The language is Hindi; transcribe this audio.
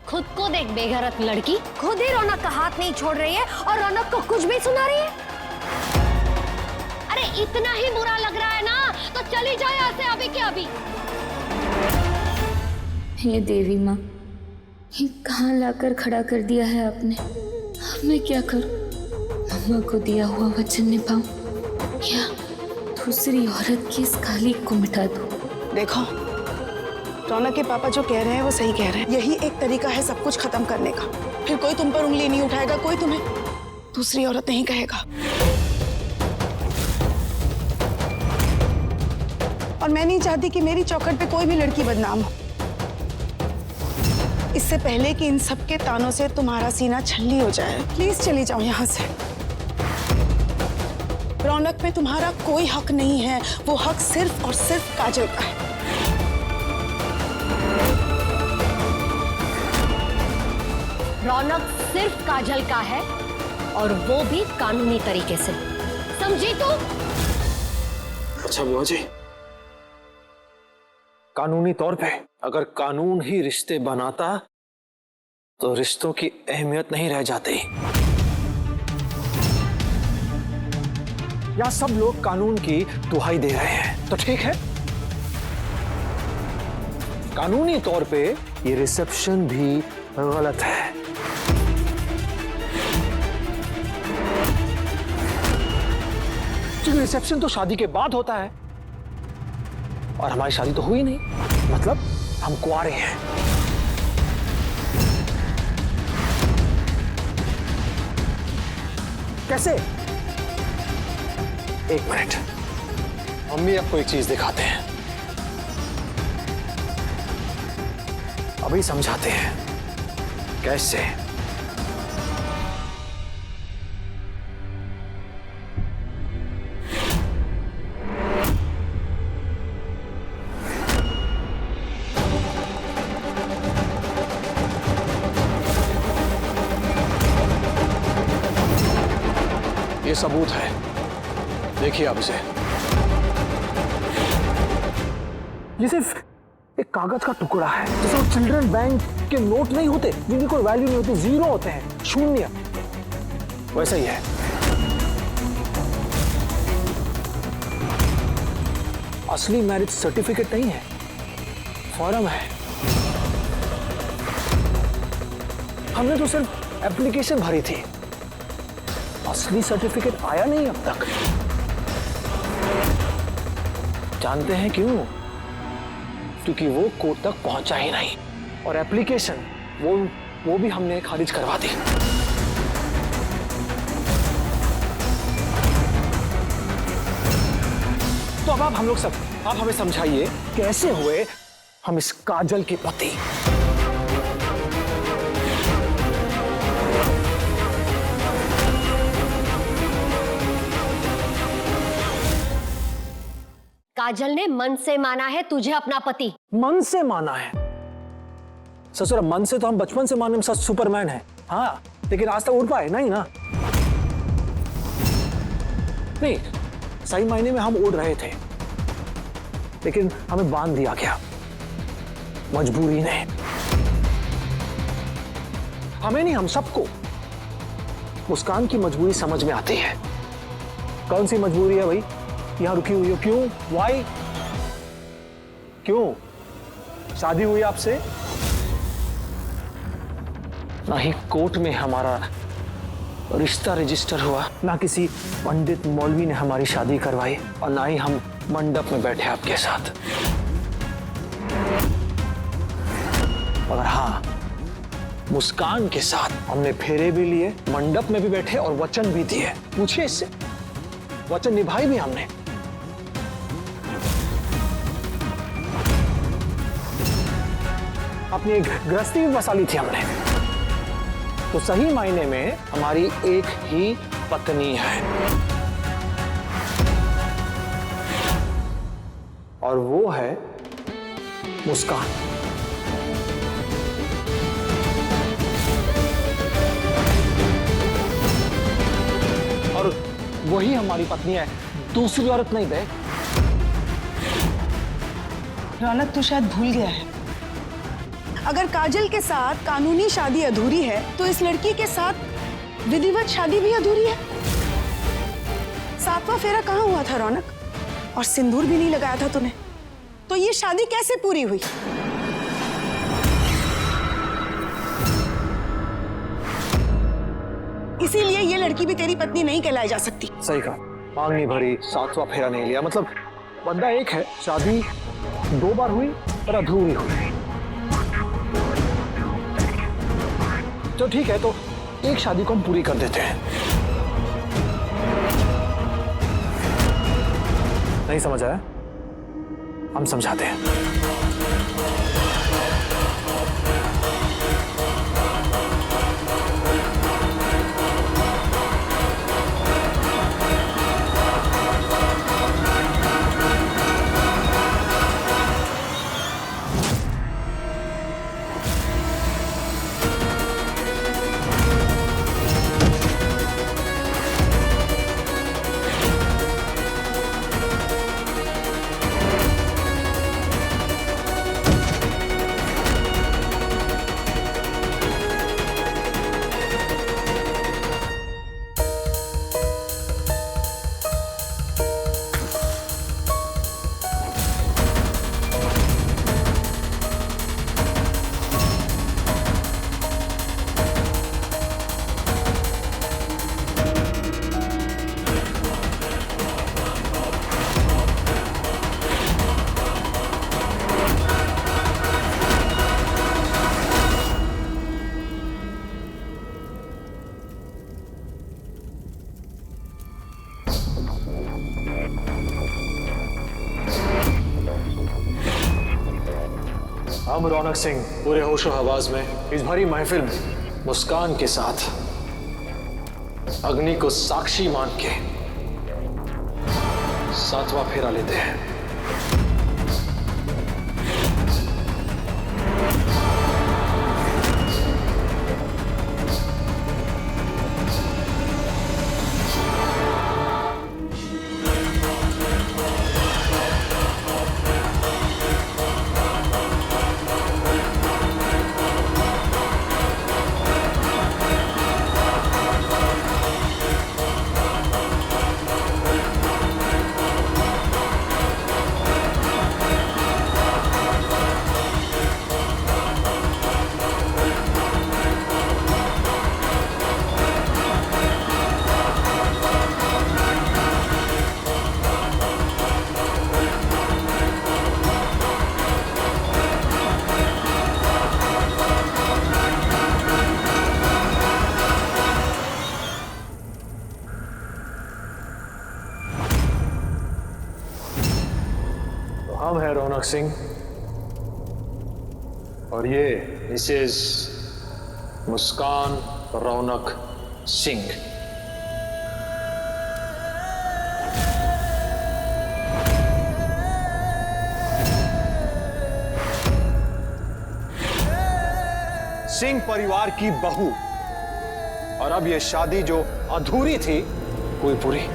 खुद को देख बेगैरत लड़की, खुद ही रौनक का हाथ नहीं छोड़ रही है और रौनक को कुछ भी सुना रही है। अरे इतना ही बुरा लग रहा है ना तो चली जाए यहाँ से अभी के अभी। हे देवी माँ, ये कहाँ लाकर खड़ा कर दिया है आपने। अब मैं क्या करूं? मम्मा को दिया हुआ वचन निभाऊं या दूसरी औरत की इस काली को मिटा दूं? देखो, रौनक के पापा जो कह रहे हैं वो सही कह रहे हैं। यही एक तरीका है सब कुछ खत्म करने का। फिर कोई तुम पर उंगली नहीं उठाएगा, कोई तुम्हें दूसरी औरत नहीं कहेगा। और मैं नहीं चाहती कि मेरी चौखट पे कोई भी लड़की बदनाम हो। इससे पहले कि इन सब के तानों से तुम्हारा सीना छल्ली हो जाए, प्लीज चली जाओ यहाँ से। रौनक में तुम्हारा कोई हक नहीं है, वो हक सिर्फ और सिर्फ काजल का है। रौनक सिर्फ काजल का है और वो भी कानूनी तरीके से, समझी तू? अच्छा बुआ जी, कानूनी तौर पे अगर कानून ही रिश्ते बनाता तो रिश्तों की अहमियत नहीं रह जाती। या सब लोग कानून की दुहाई दे रहे हैं तो ठीक है, कानूनी तौर पे ये रिसेप्शन भी गलत है। क्योंकि रिसेप्शन तो शादी के बाद होता है और हमारी शादी तो हुई नहीं, मतलब हम कुंवारे हैं। कैसे? एक मिनट, मम्मी आपको एक चीज दिखाते हैं, अभी समझाते हैं कैसे। ये सबूत है, देखिए आप इसे। ये सिर्फ एक कागज का टुकड़ा है, जैसे वो चिल्ड्रन बैंक के नोट नहीं होते जिनकी कोई वैल्यू नहीं होती, जीरो होते हैं, शून्य, वैसा ही है। असली मैरिज सर्टिफिकेट नहीं है, फॉर्म है। हमने तो सिर्फ एप्लीकेशन भरी थी, असली सर्टिफिकेट आया नहीं अब तक। जानते हैं क्यों? क्योंकि वो कोर्ट तक पहुंचा ही नहीं और एप्लीकेशन वो भी हमने खारिज करवा दी। तो अब आप हमें समझाइए कैसे हुए हम इस काजल के पति। काजल ने मन से माना है तुझे अपना पति। मन से माना है? ससुर, मन से तो हम बचपन से माने सब सुपरमैन है, हाँ, लेकिन आज तक उड़ पाए नहीं ना। नहीं, सही मायने में हम उड़ रहे थे, लेकिन हमें बांध दिया गया मजबूरी ने। हमें नहीं, हम सबको मुस्कान की मजबूरी समझ में आती है। कौन सी मजबूरी है भाई? यहां रुकी हुई हो, क्यों? वाई? क्यों? शादी हुई आपसे? ना ही कोर्ट में हमारा रिश्ता रजिस्टर हुआ, ना किसी पंडित मौलवी ने हमारी शादी करवाई, और ना ही हम मंडप में बैठे आपके साथ। मगर हाँ, मुस्कान के साथ हमने फेरे भी लिए, मंडप में भी बैठे और वचन भी दिए। पूछिए इससे, वचन निभाई भी हमने। अपनी एक गृहस्थी भी बसा ली थी हमने। तो सही मायने में हमारी एक ही पत्नी है, और वो है मुस्कान। और वही हमारी पत्नी है, दूसरी औरत नहीं बे। रौनक तो शायद भूल गया है, अगर काजल के साथ कानूनी शादी अधूरी है तो इस लड़की के साथ विधिवत शादी भी अधूरी है। 7वां फेरा कहाँ हुआ था रौनक? और सिंदूर भी नहीं लगाया था तूने, तो ये शादी कैसे पूरी हुई? इसीलिए ये लड़की भी तेरी पत्नी नहीं कहलाई जा सकती। सही कहा, मांग नहीं भरी, 7वां फेरा नहीं लिया, मतलब बंदा एक है, शादी 2 बार हुई पर अधूरी हुई। तो ठीक है, तो एक शादी को हम पूरी कर देते हैं। नहीं समझ आया? हम समझाते हैं। हम रौनक सिंह पूरे होशो हवास में इस भरी महफिल में मुस्कान के साथ अग्नि को साक्षी मान के 7वां फेरा लेते हैं। हम हैं रौनक सिंह और ये मिसेस मुस्कान रौनक सिंह। सिंह परिवार की बहू, और अब ये शादी जो अधूरी थी हुई पूरी।